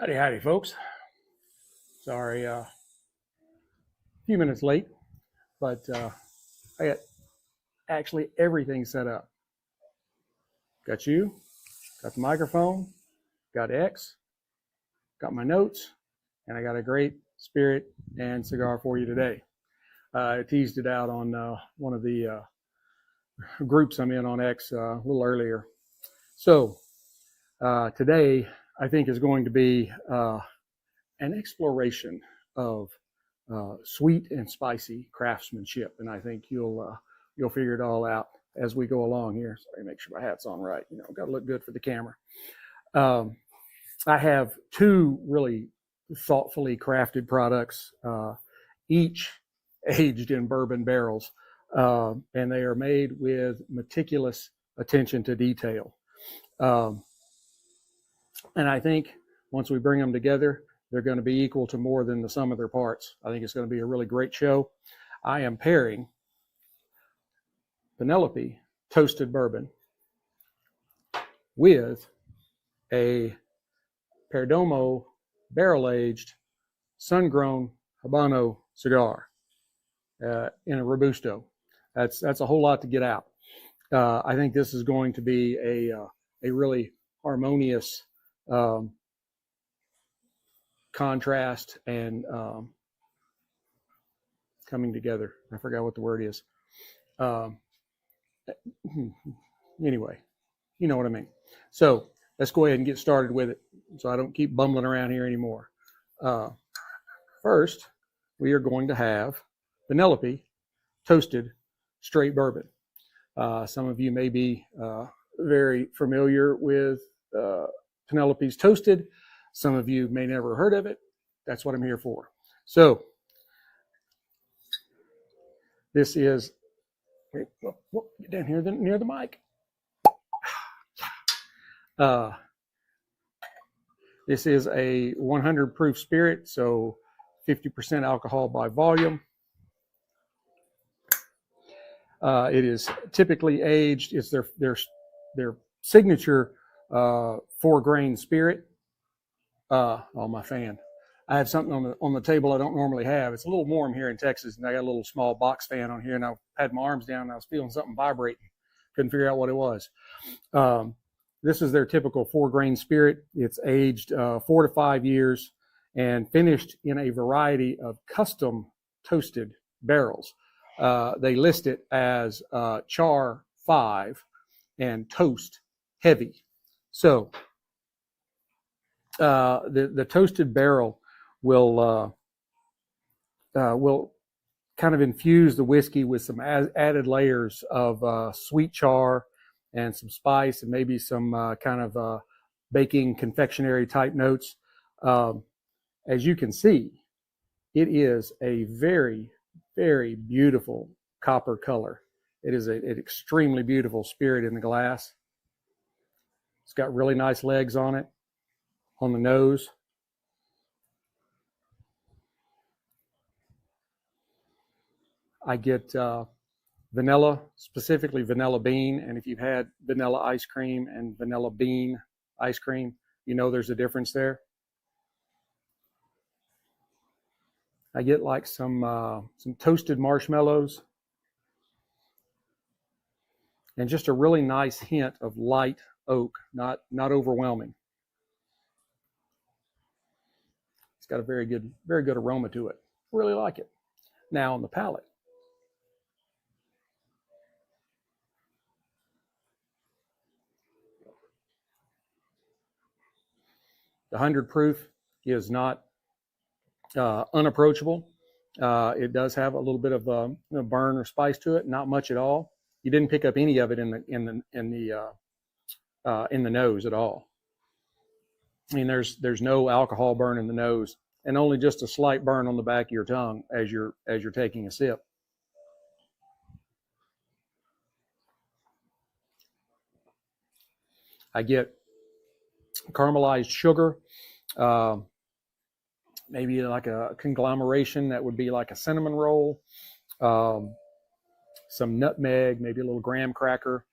Howdy, howdy, folks. Sorry, a few minutes late, but I got actually everything set up. Got you, got the microphone, got X, got my notes, and I got a great spirit and cigar for you today. I teased it out on one of the groups I'm in on X a little earlier. So today, I think is going to be an exploration of sweet and spicy craftsmanship, and I think you'll figure it all out as we go along here. Sorry, make sure my hat's on right. You know, got to look good for the camera. I have two really thoughtfully crafted products, each aged in bourbon barrels, and they are made with meticulous attention to detail. And I think once we bring them together, they're going to be equal to more than the sum of their parts. I think it's going to be a really great show. I am pairing Penelope Toasted Bourbon with a Perdomo barrel-aged Sungrown Habano cigar in a Robusto. That's a whole lot to get out. I think this is going to be a really harmonious contrast and coming together. I forgot what the word is. Anyway, you know what I mean. So let's go ahead and get started with it so I don't keep bumbling around here anymore. First, we are going to have Penelope Toasted Straight Bourbon. Some of you may be very familiar with Penelope's Toasted. Some of you may never heard of it. That's what I'm here for. So this is, get down here near the mic. This is a 100 proof spirit, so 50% alcohol by volume. It is typically aged. It's their signature 4-grain spirit. Oh, my fan. I have something on the table I don't normally have. It's a little warm here in Texas, and I got a little small box fan on here, and I had my arms down, and I was feeling something vibrating. Couldn't figure out what it was. This is their typical 4-grain spirit. It's aged 4 to 5 years and finished in a variety of custom toasted barrels. They list it as char 5 and toast heavy. So the toasted barrel will kind of infuse the whiskey with some added layers of sweet char and some spice and maybe some kind of baking confectionery type notes. As you can see, it is a very, very beautiful copper color. It is an extremely beautiful spirit in the glass. It's got really nice legs on it, on the nose. I get vanilla, specifically vanilla bean. And if you've had vanilla ice cream and vanilla bean ice cream, you know there's a difference there. I get like some toasted marshmallows and just a really nice hint of light oak, not overwhelming. It's got a very good aroma to it. Really like it. Now on the palate, the 100 proof is not unapproachable. It does have a little bit of burn or spice to it, not much at all. You didn't pick up any of it in the nose at all. I mean, there's no alcohol burn in the nose, and only just a slight burn on the back of your tongue as you're taking a sip. I get caramelized sugar, maybe like a conglomeration that would be like a cinnamon roll, some nutmeg, maybe a little graham cracker,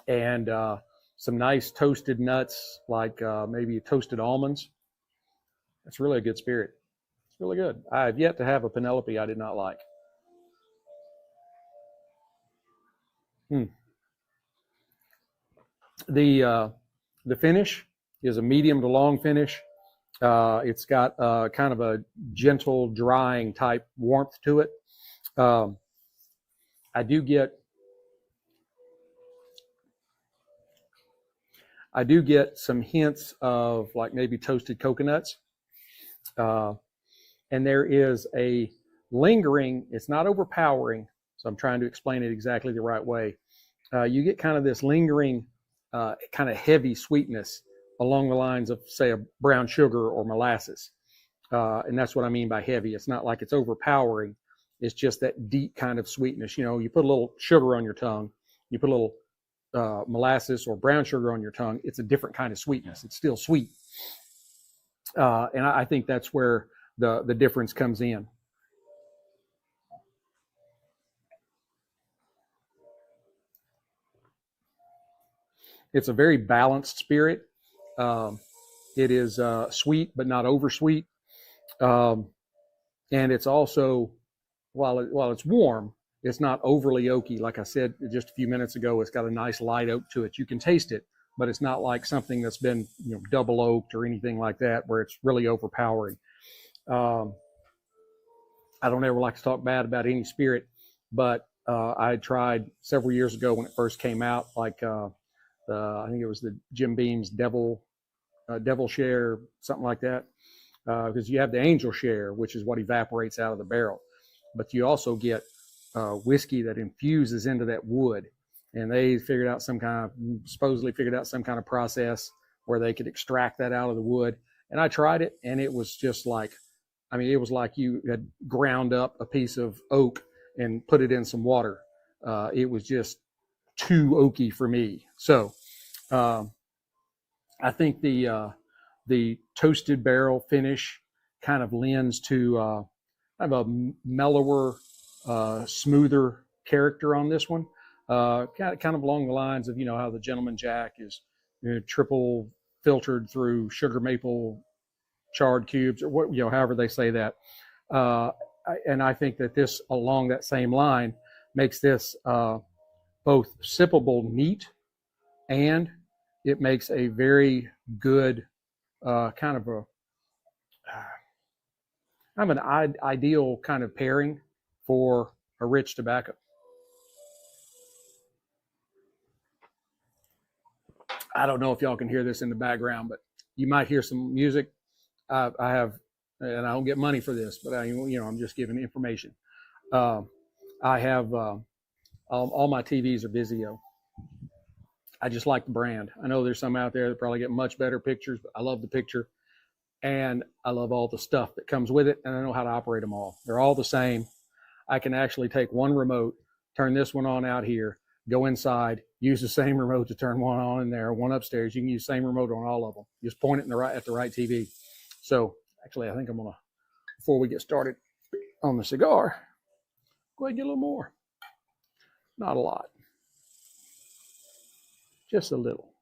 and some nice toasted nuts like maybe toasted almonds. That's really a good spirit. It's really good. I've yet to have a Penelope I did not like. The finish is a medium to long finish. It's got kind of a gentle drying type warmth to it. I do get some hints of like maybe toasted coconuts. And there is a lingering, it's not overpowering, so I'm trying to explain it exactly the right way. You get kind of this lingering, kind of heavy sweetness along the lines of, say, a brown sugar or molasses. And that's what I mean by heavy. It's not like it's overpowering. It's just that deep kind of sweetness. You know, you put a little sugar on your tongue, you put a little molasses or brown sugar on your tongue, it's a different kind of sweetness. It's still sweet. And I think that's where the difference comes in. It's a very balanced spirit. It is sweet, but not over sweet. And it's also, while it's warm, it's not overly oaky. Like I said just a few minutes ago, it's got a nice light oak to it. You can taste it, but it's not like something that's been, you know, double oaked or anything like that, where it's really overpowering. I don't ever like to talk bad about any spirit, but I tried several years ago when it first came out, like I think it was the Jim Beam's Devil Share, something like that. Because you have the Angel Share, which is what evaporates out of the barrel, but you also get whiskey that infuses into that wood, and they supposedly figured out some kind of process where they could extract that out of the wood. And I tried it, and it was just like, I mean, it was like you had ground up a piece of oak and put it in some water. It was just too oaky for me. So I think the toasted barrel finish kind of lends to kind of a mellower, smoother character on this one. Kind of along the lines of, you know, how the Gentleman Jack is, you know, triple filtered through sugar maple charred cubes, or what, you know, however they say that. And I think that this, along that same line, makes this both sippable neat, and it makes a very good kind of an ideal kind of pairing for a rich tobacco. I don't know if y'all can hear this in the background, but you might hear some music. I have, and I don't get money for this, but I'm just giving information. I have all my TVs are Vizio. I just like the brand. I know there's some out there that probably get much better pictures, but I love the picture, and I love all the stuff that comes with it, and I know how to operate them all. They're all the same. I can actually take one remote, turn this one on out here, go inside, use the same remote to turn one on in there, one upstairs. You can use the same remote on all of them. Just point it at the right TV. So actually, I think I'm gonna, before we get started on the cigar, go ahead and get a little more. Not a lot, just a little.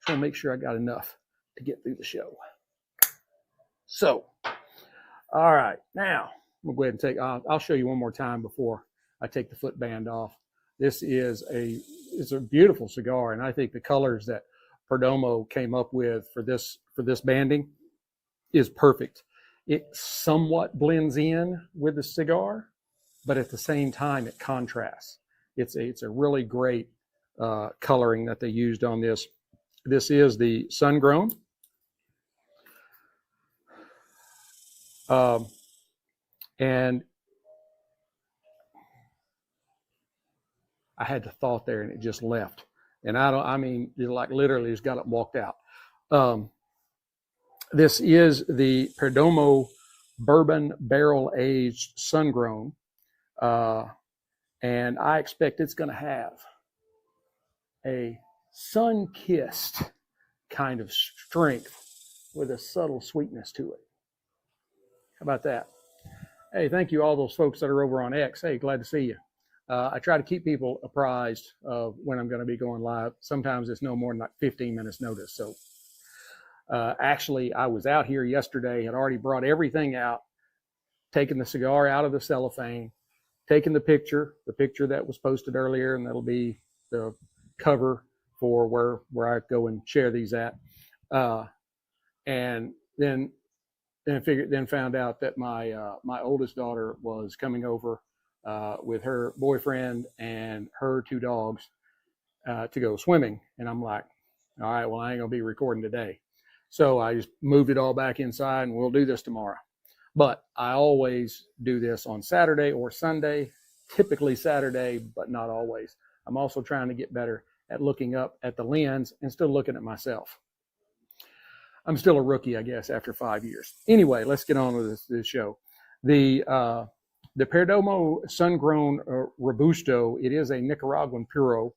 Just want to make sure I got enough to get through the show. So, all right, now we'll go ahead and take. I'll show you one more time before I take the footband off. This is it's a beautiful cigar, and I think the colors that Perdomo came up with for this banding is perfect. It somewhat blends in with the cigar, but at the same time it contrasts. It's a really great coloring that they used on this. This is the Sungrown. And I had the thought there and it just left. And like literally just got up and walked out. This is the Perdomo Bourbon Barrel Aged Sungrown. And I expect it's going to have a sun-kissed kind of strength with a subtle sweetness to it. How about that? Hey, thank you all those folks that are over on X. Hey, glad to see you. I try to keep people apprised of when I'm going to be going live. Sometimes it's no more than like 15 minutes notice. So Actually, I was out here yesterday, had already brought everything out, taken the cigar out of the cellophane, taken the picture that was posted earlier, and that'll be the cover for where I go and share these at. And then found out that my oldest daughter was coming over with her boyfriend and her two dogs to go swimming. And I'm like, all right, well, I ain't gonna be recording today. So I just moved it all back inside, and we'll do this tomorrow. But I always do this on Saturday or Sunday, typically Saturday, but not always. I'm also trying to get better at looking up at the lens and still looking at myself. I'm still a rookie, I guess, after 5 years. Anyway, let's get on with this show. The Perdomo Sungrown Robusto, it is a Nicaraguan Puro,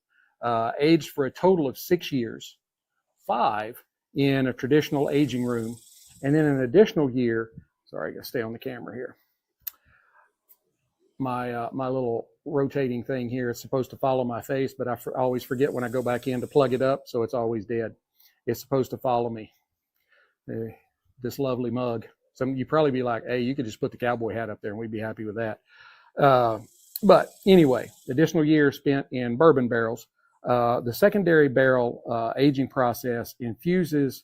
aged for a total of 6 years, 5 in a traditional aging room, and then an additional year. Sorry, I got to stay on the camera here. My little rotating thing here is supposed to follow my face, but I always forget when I go back in to plug it up, so it's always dead. It's supposed to follow me. This lovely mug. Some you probably be like, hey, you could just put the cowboy hat up there and we'd be happy with that. But anyway, additional year spent in bourbon barrels. The secondary barrel aging process infuses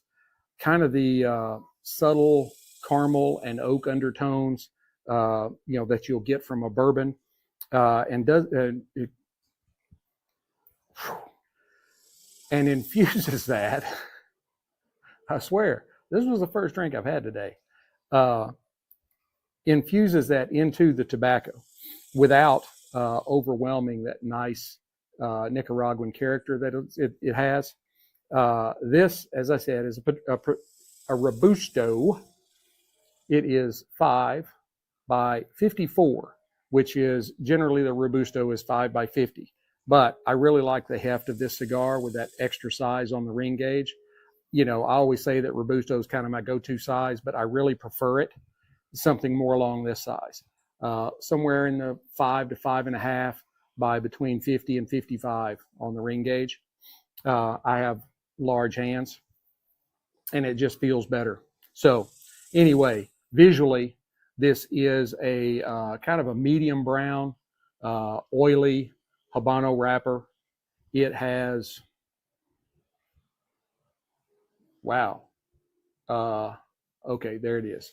kind of the subtle caramel and oak undertones, that you'll get from a bourbon, and infuses that. I swear, this was the first drink I've had today. Infuses that into the tobacco without overwhelming that nice Nicaraguan character that it has. This, as I said, is a Robusto. It is 5 by 54, which is generally the Robusto is 5 by 50. But I really like the heft of this cigar with that extra size on the ring gauge. I always say that Robusto is kind of my go-to size, but I really prefer it something more along this size, somewhere in the 5 to 5.5 by between 50 and 55 on the ring gauge. I have large hands, and it just feels better. So anyway, visually, this is a kind of a medium brown, oily Habano wrapper. It has, wow. Okay, there it is.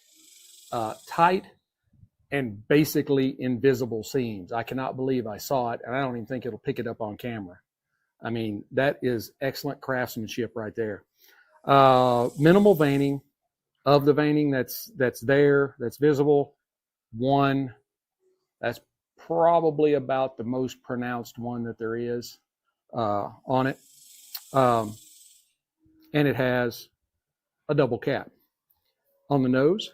Tight and basically invisible seams. I cannot believe I saw it, and I don't even think it'll pick it up on camera. I mean, that is excellent craftsmanship right there. Minimal veining. Of the veining that's there, that's visible, one. That's probably about the most pronounced one that there is on it. And it has a double cap on the nose.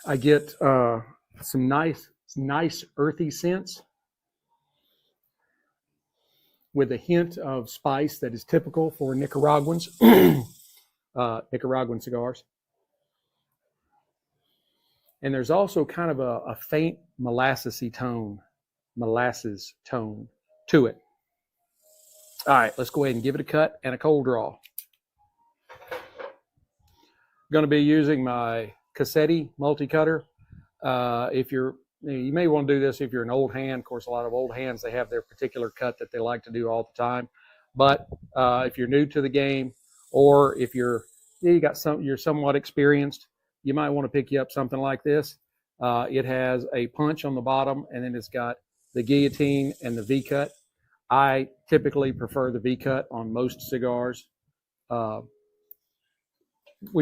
I get some nice earthy scents with a hint of spice that is typical for Nicaraguans, Nicaraguan cigars. And there's also kind of a faint molasses tone to it. All right, let's go ahead and give it a cut and a cold draw. I'm going to be using my Cassetti multi-cutter. You may want to do this if you're an old hand. Of course, a lot of old hands, they have their particular cut that they like to do all the time. But if you're new to the game, or if you're somewhat experienced, you might want to pick you up something like this. It has a punch on the bottom, and then it's got the guillotine and the V-cut. I typically prefer the V-cut on most cigars. When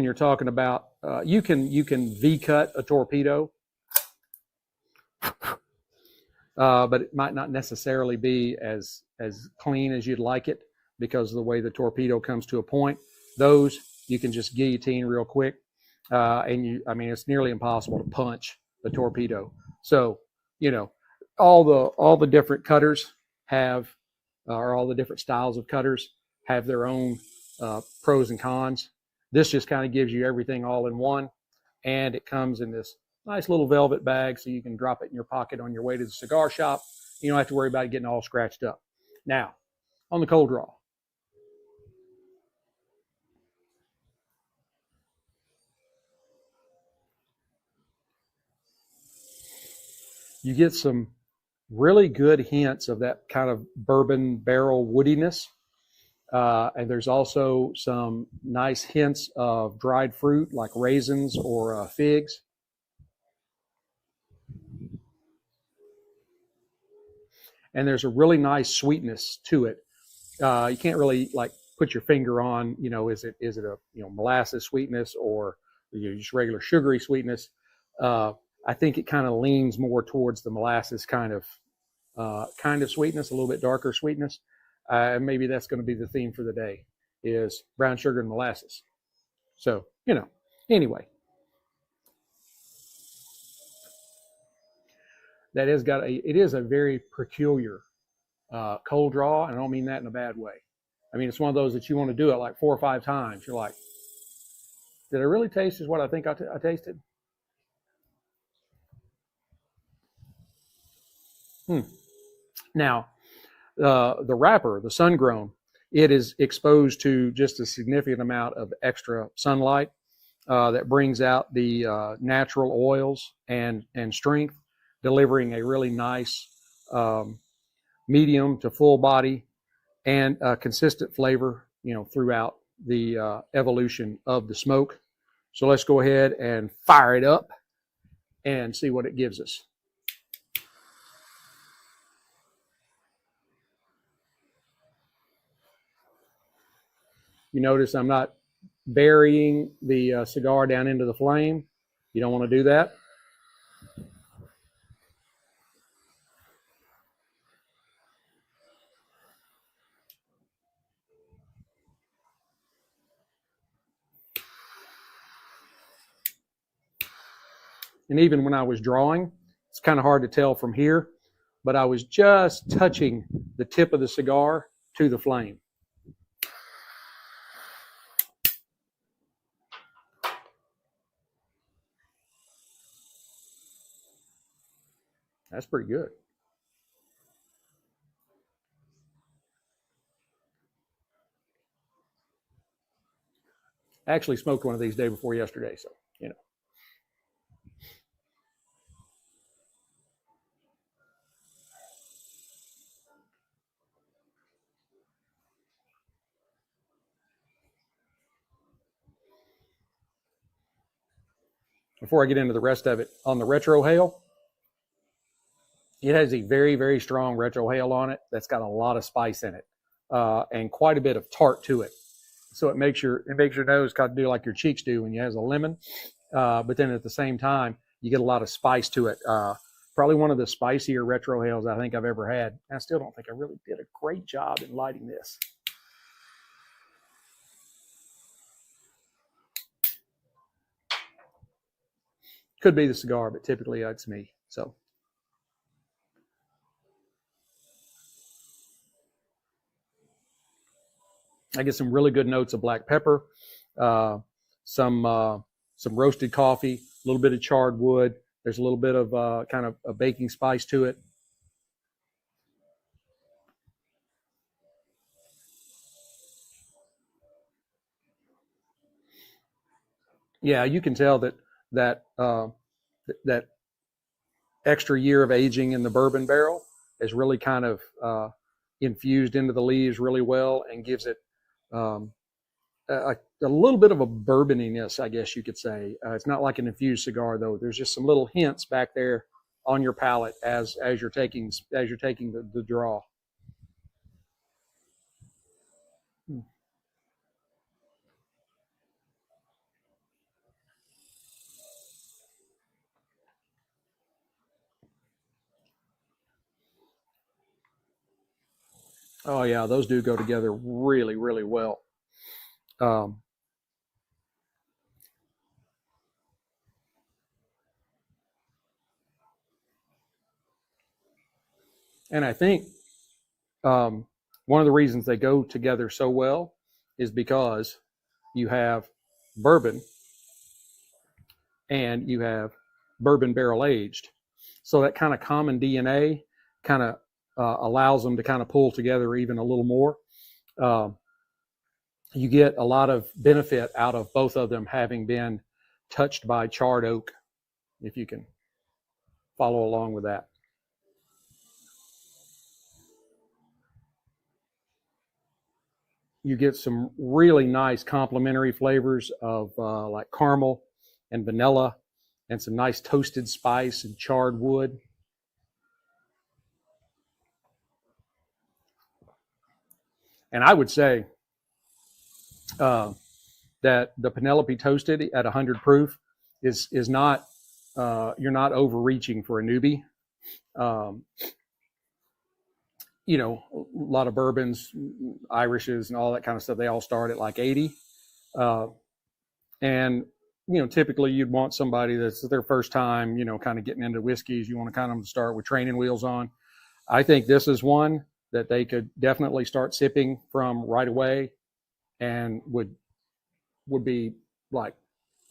you're talking about, you can V-cut a torpedo, but it might not necessarily be as clean as you'd like it because of the way the torpedo comes to a point. Those you can just guillotine real quick, it's nearly impossible to punch the torpedo. So all the different cutters have, or all the different styles of cutters have their own pros and cons. This just kind of gives you everything all in one, and it comes in this nice little velvet bag so you can drop it in your pocket on your way to the cigar shop. You don't have to worry about it getting all scratched up. Now, on the cold draw. You get some really good hints of that kind of bourbon barrel woodiness. And there's also some nice hints of dried fruit like raisins or figs. And there's a really nice sweetness to it. You can't really like put your finger on, is it a molasses sweetness or just regular sugary sweetness. I think it kind of leans more towards the molasses kind of sweetness, a little bit darker sweetness. And maybe that's going to be the theme for the day is brown sugar and molasses. So, anyway, it is a very peculiar cold draw, and I don't mean that in a bad way. I mean, it's one of those that you want to do it like 4 or 5 times. You're like, did I really taste as what I think I tasted? Now, the wrapper, the Sungrown, it is exposed to just a significant amount of extra sunlight that brings out the natural oils and strength, delivering a really nice medium to full body and consistent flavor, throughout the evolution of the smoke. So let's go ahead and fire it up and see what it gives us. You notice I'm not burying the cigar down into the flame. You don't want to do that. And even when I was drawing, it's kind of hard to tell from here, but I was just touching the tip of the cigar to the flame. That's pretty good. I actually smoked one of these day before yesterday, so, Before I get into the rest of it, on the retrohale, it has a very, very strong retrohale on it that's got a lot of spice in it and quite a bit of tart to it. So it makes your nose kind of do like your cheeks do when you have a lemon, but then at the same time you get a lot of spice to it. Probably one of the spicier retrohales I think I've ever had. I still don't think I really did a great job in lighting this. Could be the cigar, but typically it's me. So. I get some really good notes of black pepper, some roasted coffee, a little bit of charred wood. There's a little bit of kind of a baking spice to it. Yeah, you can tell that extra year of aging in the bourbon barrel is really kind of infused into the leaves really well and gives it a little bit of a bourboniness, I guess you could say. It's not like an infused cigar though. There's just some little hints back there on your palate as you're taking the draw. Oh yeah, those do go together really, really well. Um, and I think one of the reasons they go together so well is because you have bourbon and you have bourbon barrel aged. So that kind of common DNA kind of allows them to kind of pull together even a little more. You get a lot of benefit out of both of them having been touched by charred oak, if you can follow along with that. You get some really nice complementary flavors of like caramel and vanilla, and some nice toasted spice and charred wood. And I would say that the Penelope Toasted at 100 proof is not, you're not overreaching for a newbie. You know, a lot of bourbons, Irishes, and all that kind of stuff, they all start at like 80. And, you know, typically you'd want somebody that's their first time, you know, kind of getting into whiskeys. You want to kind of start with training wheels on. I think this is one that they could definitely start sipping from right away, and would be like,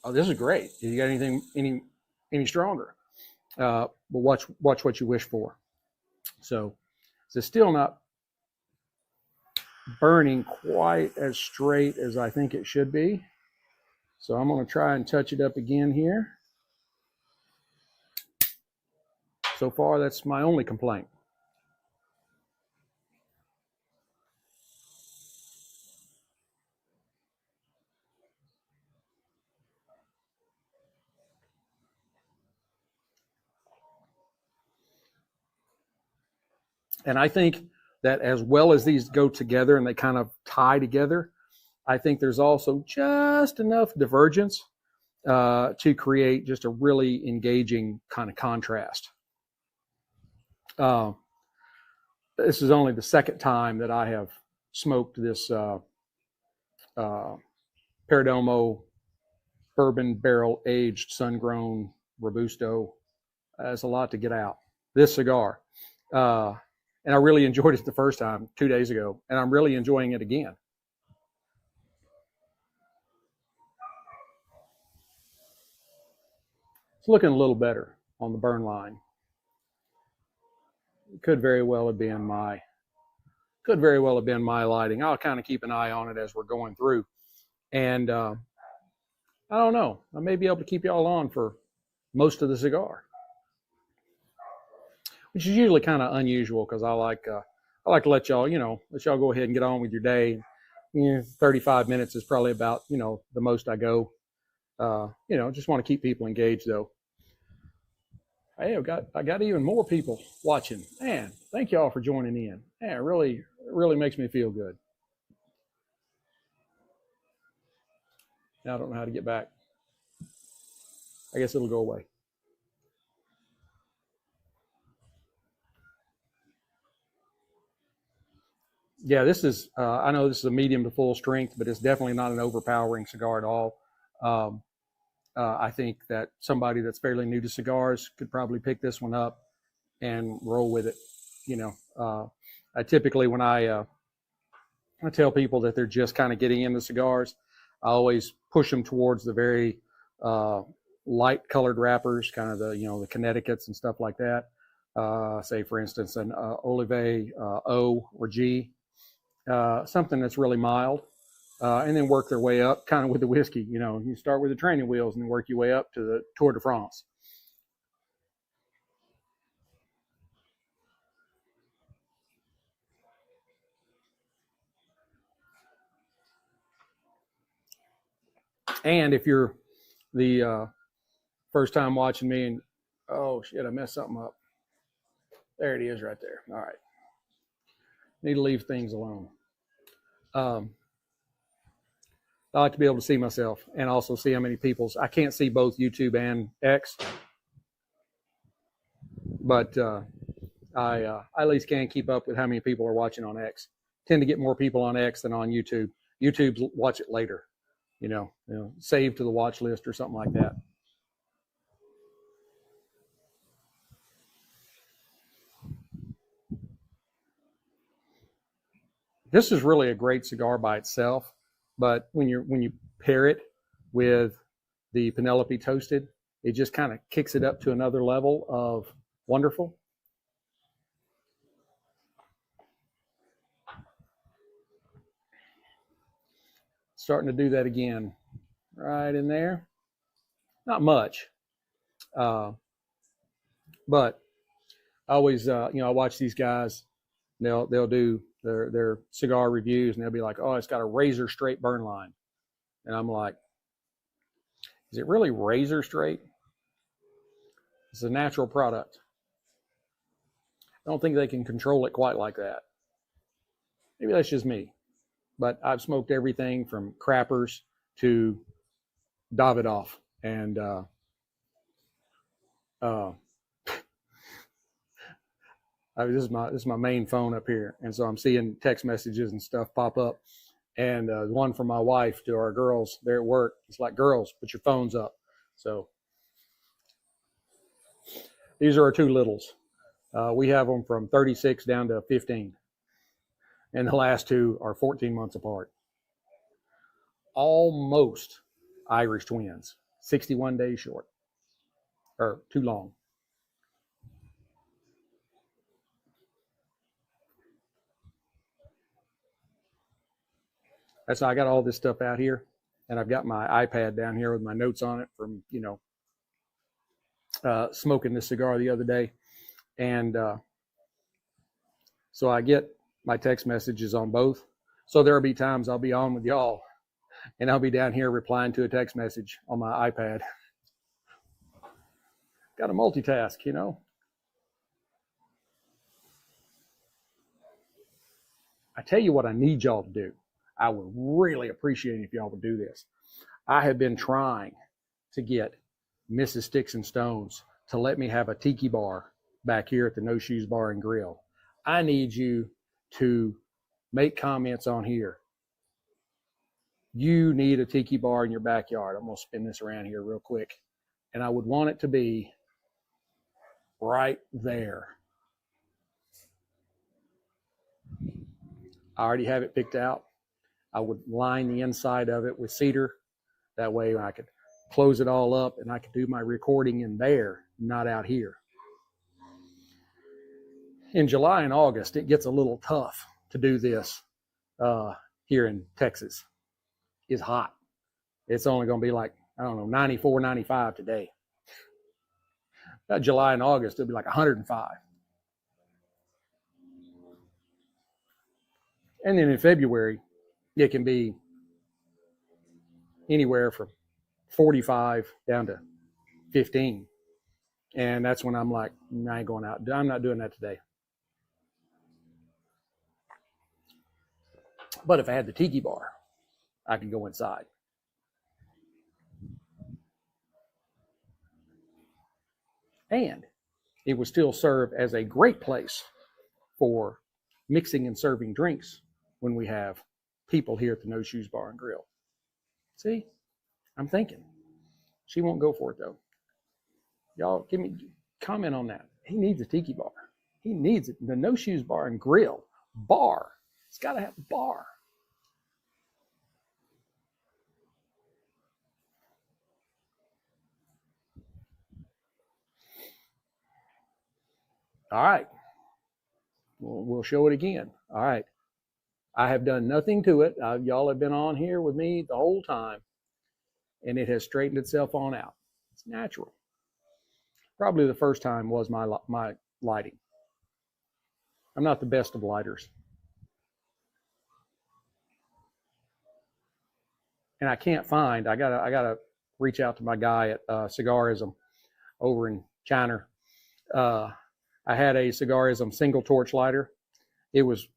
oh, this is great. You got anything any stronger? But watch what you wish for. So it's still not burning quite as straight as I think it should be. So I'm going to try and touch it up again here. So far, that's my only complaint. And I think that as well as these go together and they kind of tie together, I think there's also just enough divergence to create just a really engaging kind of contrast. This is only the second time that I have smoked this Perdomo Bourbon barrel aged sun-grown Robusto. That's a lot to get out. This cigar. And I really enjoyed it the first time 2 days ago, and I'm really enjoying it again. It's looking a little better on the burn line. It could very well have been my lighting. I'll kind of keep an eye on it as we're going through. And I don't know. I may be able to keep y'all on for most of the cigar, which is usually kind of unusual because I like to let y'all go ahead and get on with your day. 35 minutes is probably about, the most I go. Just want to keep people engaged though. Hey, I got even more people watching. Man, thank y'all for joining in. Man, it really makes me feel good. Now I don't know how to get back. I guess it'll go away. Yeah, this is, I know this is a medium to full strength, but it's definitely not an overpowering cigar at all. I think that somebody that's fairly new to cigars could probably pick this one up and roll with it. I typically, when I tell people that they're just kind of getting into cigars, I always push them towards the very light colored wrappers, kind of the Connecticut's and stuff like that. Say, for instance, an Olive O or G, something that's really mild. And then work their way up kind of with the whiskey. You start with the training wheels and then work your way up to the Tour de France. And if you're the first time watching me and, oh shit, I messed something up. There it is right there. All right. Need to leave things alone. I like to be able to see myself and also see how many people's. I can't see both YouTube and X, but I at least can keep up with how many people are watching on X. Tend to get more people on X than on YouTube. YouTube's watch it later, save to the watch list or something like that. This is really a great cigar by itself, but when you pair it with the Penelope Toasted, it just kind of kicks it up to another level of wonderful. starting to do that again. Right in there. Not much. But I always, I watch these guys. They'll do their cigar reviews, and they'll be like, "Oh, it's got a razor straight burn line," and I'm like, "Is it really razor straight? It's a natural product. I don't think they can control it quite like that. Maybe that's just me, but I've smoked everything from crappers to Davidoff, and this is my main phone up here, and so I'm seeing text messages and stuff pop up, and one from my wife to our girls there at work. It's like, girls, put your phones up. So these are our two littles. We have them from 36 down to 15, and the last two are 14 months apart. Almost Irish twins, 61 days short, or too long. That's how I got all this stuff out here, and I've got my iPad down here with my notes on it from smoking this cigar the other day, and so I get my text messages on both. So there'll be times I'll be on with y'all, and I'll be down here replying to a text message on my iPad. Got to multitask, I tell you what I need y'all to do. I would really appreciate it if y'all would do this. I have been trying to get Mrs. Sticks-n-Stonez to let me have a tiki bar back here at the No Shoes Bar and Grill. I need you to make comments on here. You need a tiki bar in your backyard. I'm going to spin this around here real quick. And I would want it to be right there. I already have it picked out. I would line the inside of it with cedar. That way I could close it all up and I could do my recording in there, not out here. In July and August, it gets a little tough to do this here in Texas. It's hot. It's only going to be like, 94, 95 today. July and August, it'll be like 105. And then in February, it can be anywhere from 45 down to 15. And that's when I'm like, I ain't going out. I'm not doing that today. But if I had the tiki bar, I could go inside. And it would still serve as a great place for mixing and serving drinks when we have people here at the No Shoes Bar and Grill. See, I'm thinking. She won't go for it though. Y'all give me comment on that. He needs a tiki bar. He needs it. The No Shoes Bar and Grill bar. It's got to have a bar. All right. We'll show it again. All right. I have done nothing to it. Y'all have been on here with me the whole time, and it has straightened itself on out. It's natural. Probably the first time was my lighting. I'm not the best of lighters. And I can't find, I gotta reach out to my guy at Cigarism over in China. I had a Cigarism single torch lighter. It was,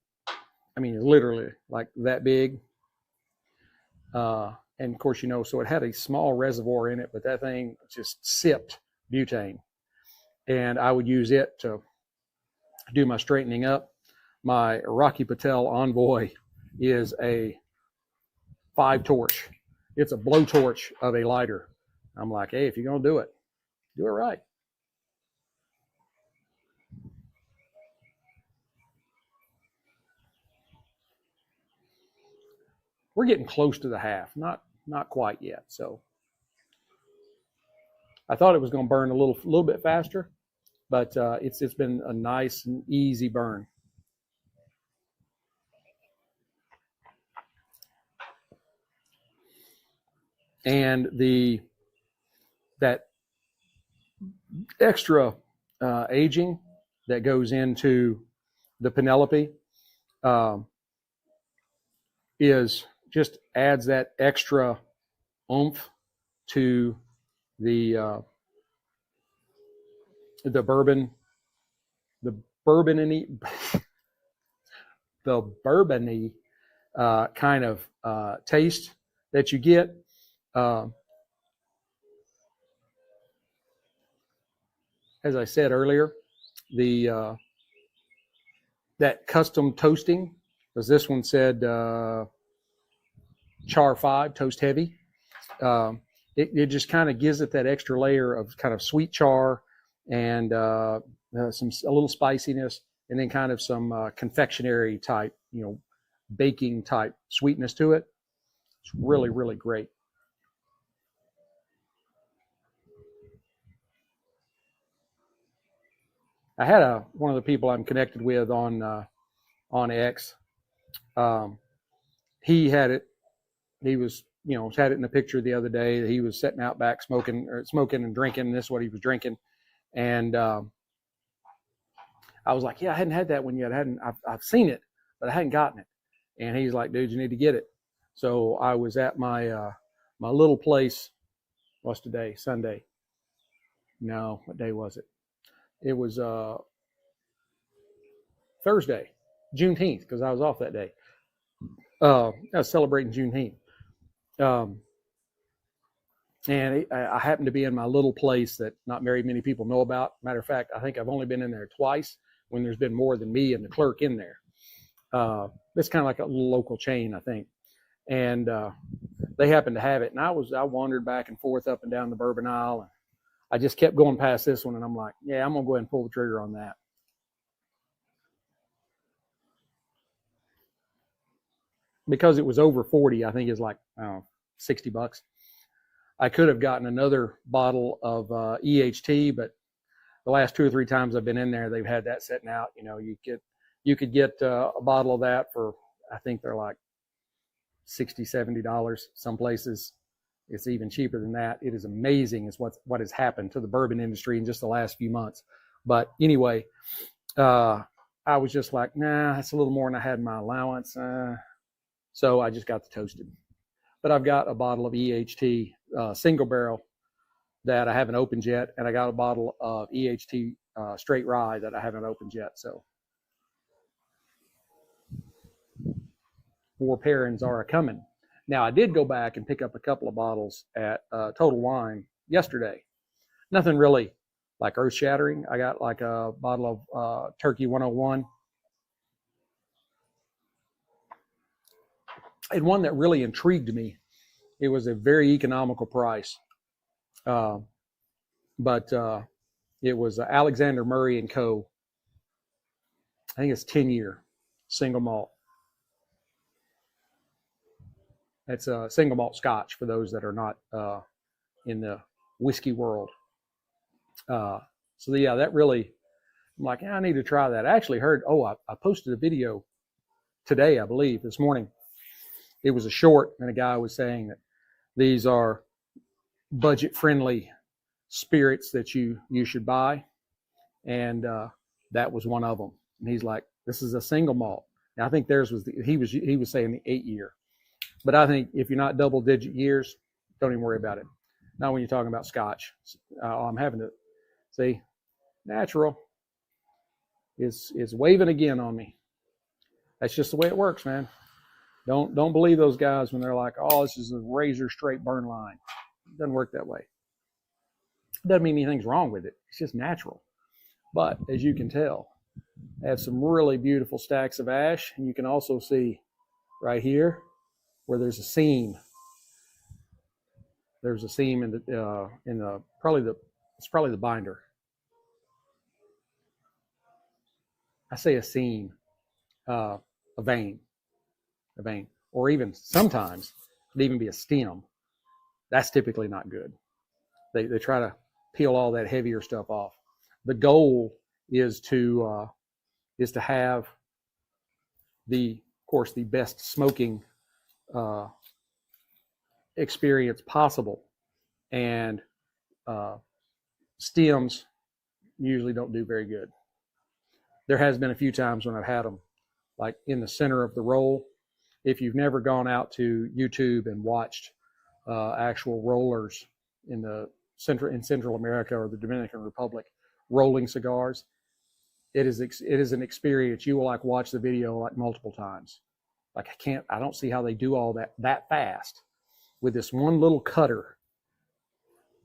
literally like that big. And of course, so it had a small reservoir in it, but that thing just sipped butane. And I would use it to do my straightening up. My Rocky Patel Envoy is a 5-torch. It's a blowtorch of a lighter. I'm like, hey, if you're going to do it right. We're getting close to the half, not quite yet. So I thought it was going to burn a little bit faster, but it's been a nice and easy burn. and that extra aging that goes into the Penelope is just adds that extra oomph to the bourbon, the bourbony, the bourbony kind of taste that you get. As I said earlier, that custom toasting, as this one said, char 5, toast heavy. It just kind of gives it that extra layer of kind of sweet char and a little spiciness, and then kind of some confectionery type, baking type sweetness to it. It's really, really great. I had one of the people I'm connected with on X. He had it. He was, had it in a picture the other day. He was sitting out back smoking and drinking. And this is what he was drinking. And I was like, yeah, I hadn't had that one yet. I've seen it, but I hadn't gotten it. And he's like, dude, you need to get it. So I was at my my little place. What's today? Sunday. No, what day was it? It was Thursday, Juneteenth, because I was off that day. I was celebrating Juneteenth. And I happened to be in my little place that not very many people know about. Matter of fact, I think I've only been in there twice when there's been more than me and the clerk in there. It's kind of like a little local chain, I think. And they happened to have it. And I wandered back and forth up and down the bourbon aisle. And I just kept going past this one. And I'm like, yeah, I'm going to go ahead and pull the trigger on that. Because it was over 40, I think it's like, $60. I could have gotten another bottle of EHT, but the last 2 or 3 times I've been in there, they've had that sitting out. You could get a bottle of that for, I think they're like $60, $70. Some places it's even cheaper than that. It is amazing is what has happened to the bourbon industry in just the last few months. But anyway, I was just like, nah, that's a little more than I had in my allowance. So I just got the toasted. But I've got a bottle of EHT single barrel that I haven't opened yet, and I got a bottle of EHT straight rye that I haven't opened yet. So more pairings are coming. Now I did go back and pick up a couple of bottles at Total Wine yesterday. Nothing really like earth shattering. I got like a bottle of Turkey 101. And one that really intrigued me. It was a very economical price, but it was Alexander Murray and Co. I think it's 10-year single malt. It's a single malt Scotch for those that are not in the whiskey world. So yeah, that really, I'm like, yeah, I need to try that. I actually heard, I posted a video today, I believe, this morning. It was a short, and a guy was saying that these are budget-friendly spirits that you should buy, and that was one of them. And he's like, "This is a single malt." Now, I think theirs was he was saying the 8-year, but I think if you're not double-digit years, don't even worry about it. Not when you're talking about Scotch. I'm having to see natural is waving again on me. That's just the way it works, man. Don't believe those guys when they're like, oh, this is a razor straight burn line. It doesn't work that way. It doesn't mean anything's wrong with it. It's just natural. But as you can tell, I have some really beautiful stacks of ash, and you can also see right here where there's a seam. There's a seam in the probably the binder. I say a seam, a vein. Or even sometimes it'd even be a stem. That's typically not good. They try to peel all that heavier stuff off. The goal is to have of course, the best smoking, experience possible. And stems usually don't do very good. There has been a few times when I've had them like in the center of the roll. If you've never gone out to YouTube and watched actual rollers in Central America or the Dominican Republic rolling cigars, it is an experience. You will like watch the video like multiple times. Like I don't see how they do all that fast with this one little cutter,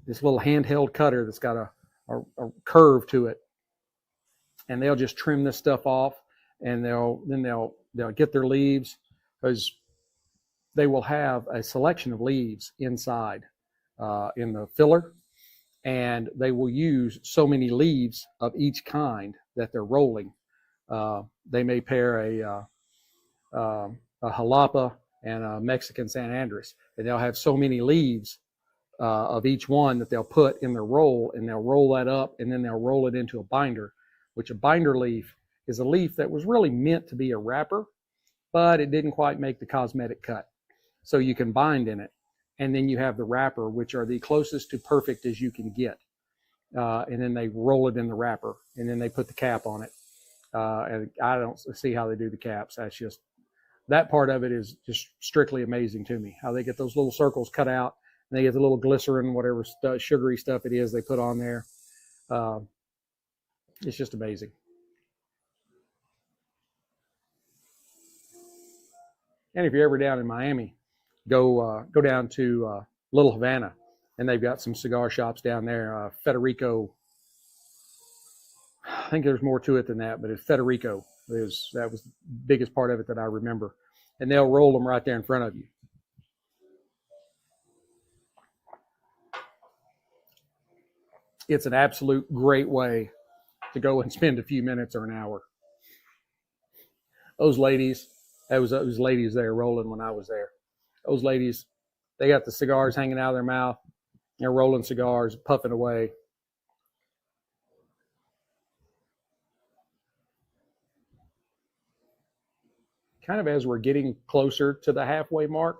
this little handheld cutter that's got a curve to it, and they'll just trim this stuff off, and they'll get their leaves, because they will have a selection of leaves inside in the filler, and they will use so many leaves of each kind that they're rolling. They may pair a jalapa and a Mexican San Andres, and they'll have so many leaves of each one that they'll put in their roll, and they'll roll that up, and then they'll roll it into a binder, which a binder leaf is a leaf that was really meant to be a wrapper, but it didn't quite make the cosmetic cut. So you can bind in it. And then you have the wrapper, which are the closest to perfect as you can get. And then they roll it in the wrapper, and then they put the cap on it. And I don't see how they do the caps. That part of it is just strictly amazing to me, how they get those little circles cut out, and they get the little glycerin, whatever sugary stuff it is they put on there. It's just amazing. And if you're ever down in Miami, go down to Little Havana, and they've got some cigar shops down there. Federico, I think there's more to it than that, but it's Federico. That was the biggest part of it that I remember. And they'll roll them right there in front of you. It's an absolute great way to go and spend a few minutes or an hour. Those ladies, those ladies there rolling when I was there. Those ladies, they got the cigars hanging out of their mouth. They're rolling cigars, puffing away. Kind of as we're getting closer to the halfway mark,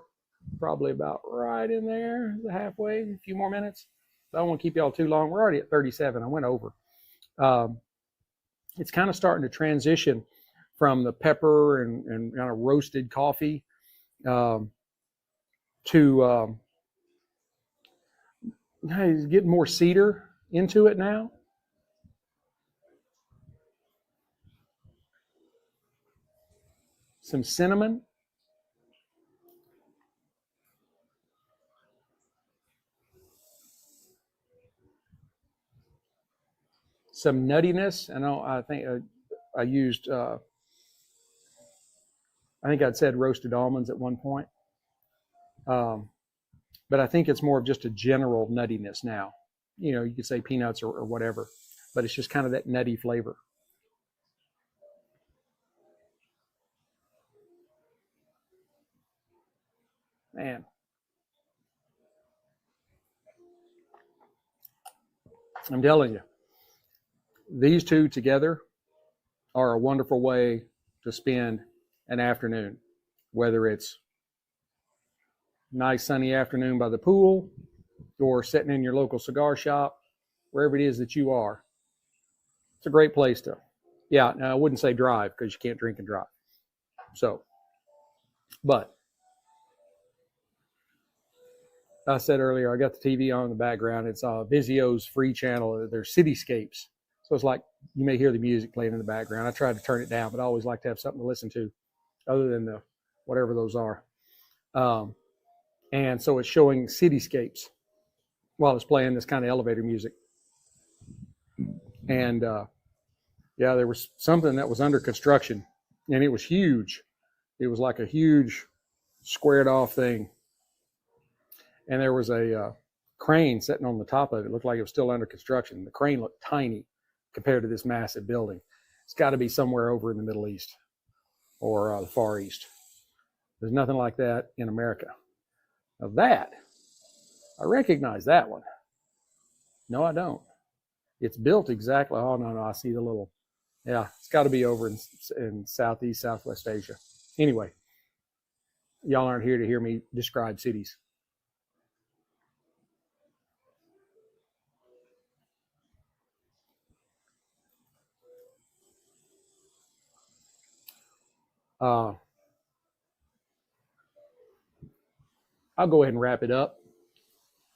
probably about right in there, the halfway, a few more minutes. I don't want to keep y'all too long. We're already at 37. I went over. It's kind of starting to transition from the pepper and kind of roasted coffee to getting more cedar into it now. Some cinnamon. Some nuttiness. I think I used, I think I'd said roasted almonds at one point. But I think it's more of just a general nuttiness now. You could say peanuts or whatever, but it's just kind of that nutty flavor. Man. I'm telling you, these two together are a wonderful way to spend an afternoon, whether it's nice sunny afternoon by the pool or sitting in your local cigar shop, wherever it is that you are. It's a great place to, now I wouldn't say drive because you can't drink and drive. So, but I said earlier, I got the TV on in the background. It's Vizio's free channel. There's Cityscapes. So it's like you may hear the music playing in the background. I tried to turn it down, but I always like to have something to listen to other than the whatever those are. And so it's showing cityscapes while it's playing this kind of elevator music. And there was something that was under construction, and it was huge. It was like a huge squared off thing. And there was a crane sitting on the top of it. It looked like it was still under construction. The crane looked tiny compared to this massive building. It's got to be somewhere over in the Middle East or the Far East. There's nothing like that in America. Now that, I recognize that one. No, I don't. It's built exactly. Oh, no, I see the little. Yeah, it's got to be over in Southeast, Southwest Asia. Anyway, y'all aren't here to hear me describe cities. I'll go ahead and wrap it up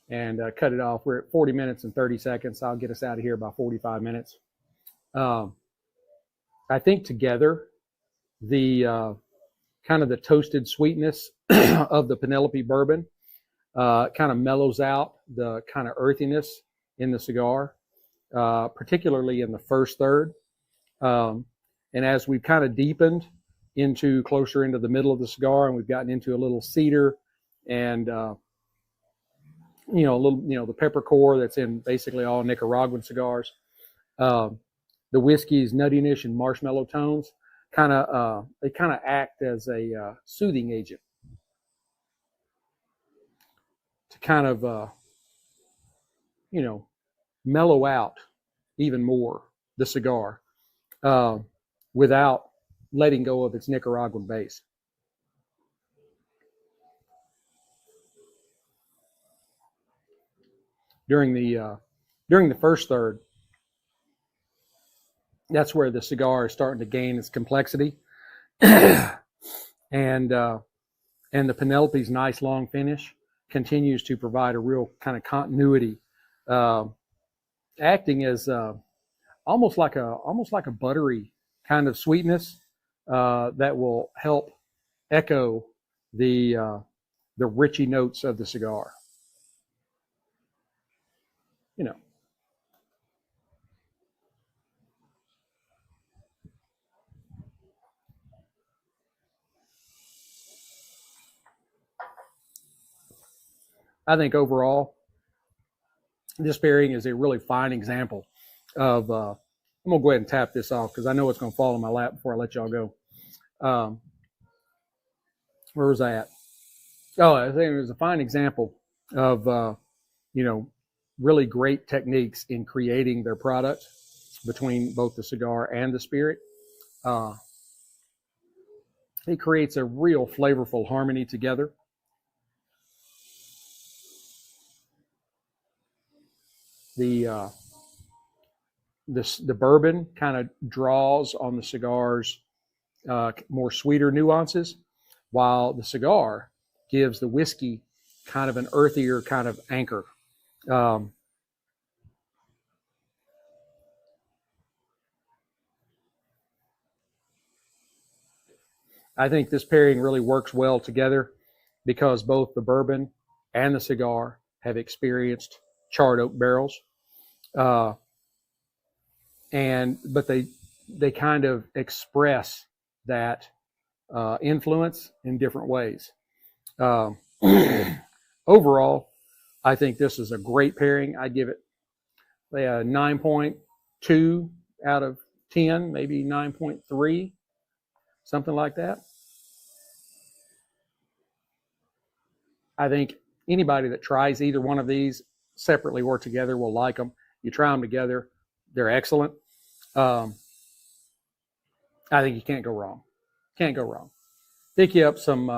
and cut it off. We're at 40 minutes and 30 seconds. I'll get us out of here by 45 minutes. I think together, the kind of the toasted sweetness of the Penelope bourbon kind of mellows out the kind of earthiness in the cigar, particularly in the first third. And as we've kind of deepened closer into the middle of the cigar, and we've gotten into a little cedar and a little, the peppercorn that's in basically all Nicaraguan cigars. The whiskey's nuttiness and marshmallow tones they kind of act as a soothing agent to kind of mellow out even more the cigar without letting go of its Nicaraguan base. During the first third, that's where the cigar is starting to gain its complexity, and the Penelope's nice long finish continues to provide a real kind of continuity, acting as almost like a buttery kind of sweetness that will help echo the richy notes of the cigar. I think overall, this pairing is a really fine example of, I'm going to go ahead and tap this off because I know it's going to fall in my lap before I let y'all go. Where was I at? Oh, I think it was a fine example of, really great techniques in creating their product between both the cigar and the spirit. It creates a real flavorful harmony together. The bourbon kind of draws on the cigar's more sweeter nuances, while the cigar gives the whiskey kind of an earthier kind of anchor. I think this pairing really works well together because both the bourbon and the cigar have experienced charred oak barrels. But they kind of express that influence in different ways. Overall, I think this is a great pairing. I give it a 9.2 out of 10, maybe 9.3, something like that. I think anybody that tries either one of these separately or together will like them. You try them together, they're excellent. I think you can't go wrong. Can't go wrong. Pick you up some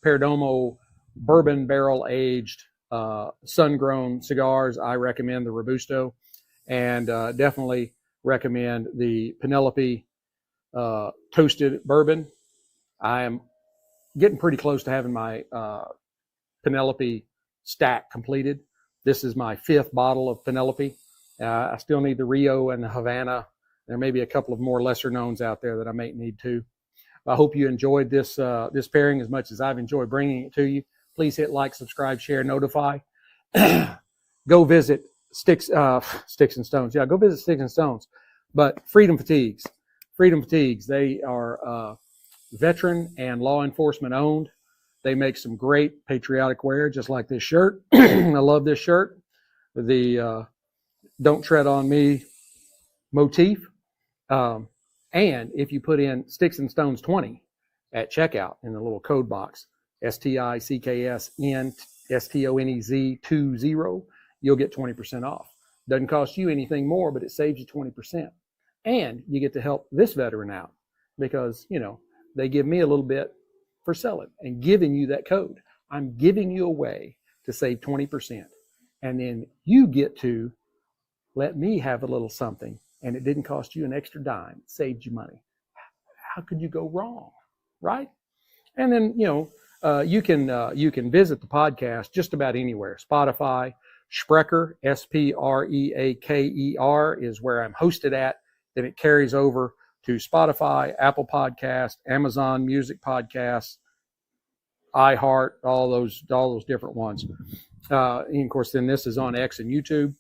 Perdomo Bourbon barrel aged sun-grown cigars. I recommend the Robusto, and definitely recommend the Penelope Toasted Bourbon. I am getting pretty close to having my Penelope stack completed. This is my 5th bottle of Penelope. I still need the Rio and the Havana. There may be a couple of more lesser knowns out there that I may need too. I hope you enjoyed this pairing as much as I've enjoyed bringing it to you. Please hit like, subscribe, share, notify. Go visit Sticks-n-Stonez. Yeah, go visit Sticks-n-Stonez. But Freedom Fatigues, they are veteran and law enforcement owned. They make some great patriotic wear, just like this shirt. I love this shirt. The Don't Tread on Me motif. And if you put in Sticks-n-Stonez 20 at checkout in the little code box, STICKSNSTONEZ 20, you'll get 20% off. Doesn't cost you anything more, but it saves you 20%. And you get to help this veteran out because, they give me a little bit for selling and giving you that code. I'm giving you a way to save 20%. And then you get to let me have a little something, and it didn't cost you an extra dime. It saved you money. How could you go wrong? right? And then, you can visit the podcast just about anywhere. Spotify, Spreaker, Spreaker is where I'm hosted at. Then it carries over to Spotify, Apple Podcast, Amazon Music Podcasts, iHeart, all those different ones. And of course, then this is on X and YouTube.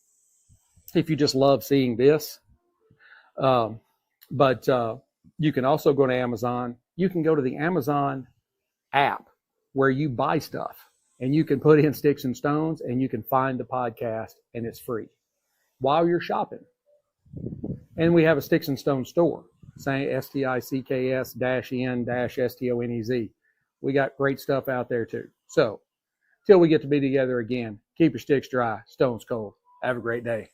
If you just love seeing this, but you can also go to Amazon. You can go to the Amazon app where you buy stuff, and you can put in Sticks-n-Stonez, and you can find the podcast, and it's free while you're shopping. And we have a Sticks-n-Stonez store, saying STICKS-N-STONEZ. We got great stuff out there too. So till we get to be together again, keep your sticks dry, stones cold. Have a great day.